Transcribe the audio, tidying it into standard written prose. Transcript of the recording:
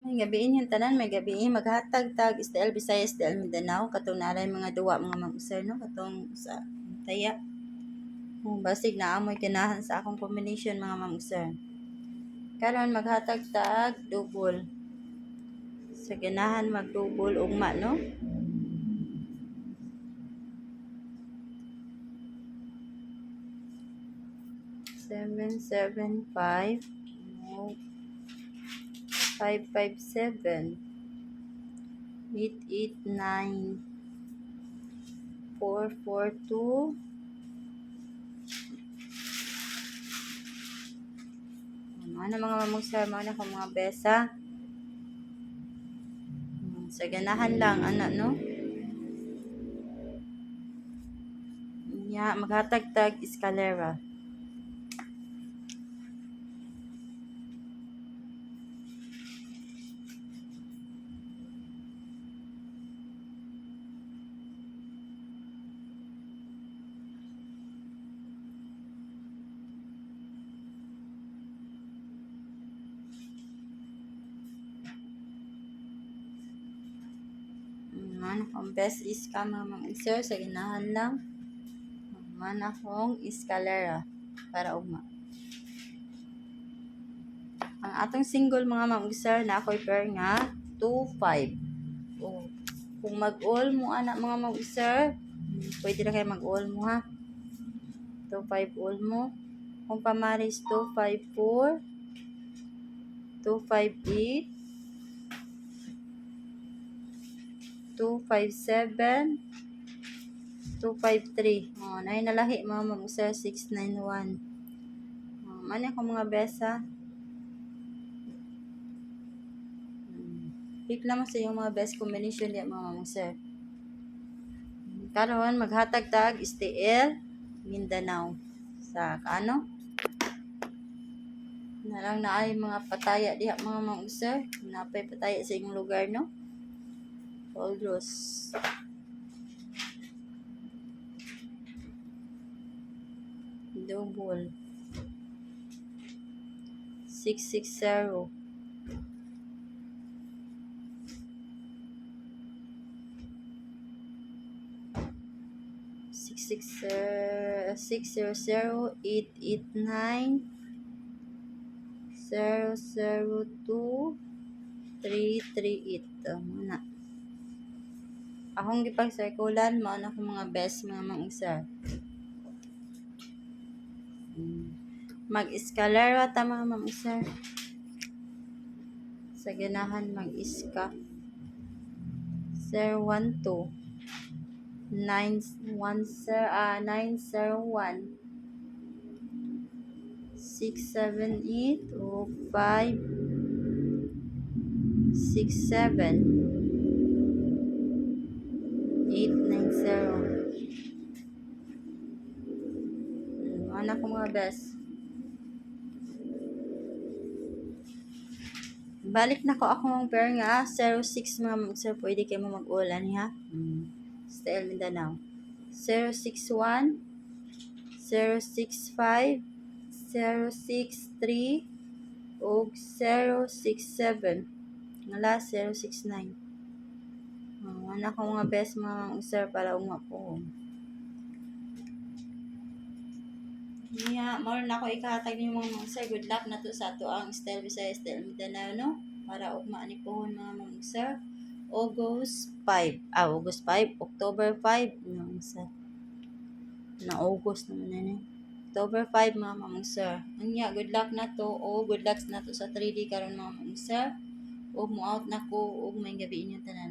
May gabiin yung tanan, may gabiin maghatag tag STL Visayas, STL Mindanao katong nalay mga duwa mga mag-usar no katong sa taya. Basig na amoy kanahan sa akong combination mga mag-usar. Karon maghatag tag double. Sa ganahan mag-double ugma no. Seven, 5, 557, 889, 442, ano mga mamugsar mo na kung mga besa. Sa ganahan lang, no? Maghatag tag escalera. Man akong best is ka mga mamugsar sa ganahan lang. Man akong escalera para ugma. Ang atong single mga mamugsar na ako'y pair nga 2-5. Kung mag-all mo anak mga mamugsar, pwede na kayo mag-all mo ha. 2-5 all mo. Kung pamaris 2-5-4, 2-5-8, 2-5-7, 2-5-3. Nay nalahi mga mamugsar 6-9-1. Man ako mga besa. Pick lang sa iyong mga best combination diya mga mamugsar. Karon maghatag tag STL Mindanao sa kaano na lang na ay mga pataya diha mga mamugsar. Napay pataya sa inyong lugar no. Aldros. Double 660, 600, 889, 002, 338. Muna. Akong gipag-circulan mo na akong mga best mga mamugsar. Mag-escalera ta mga mamugsar. Sa ganahan mag-iska 012, 901, 678 o 567, 890. Ano ko mga best. Balik na ko akong pair nga 06 mga mamugsar, pwede kayo mo mag-ulan ha. STL Mindanao 061, 065, 063 o 067. Nga last 069. Ano ko mga best mga mamugsar para umapo. More na ako ikahatag niyo mga mamugsar. Good luck na to sa ato ang STL Visayas, STL Mindanao no. Para ugma ni pohon mga mamugsar. August 5, October 5 mamugsar. Na August naman na October 5 mga mamugsar. Good luck na to. Good luck na to sa 3D karon mga mamugsar. Mo out na ko may gabi inyong tanan.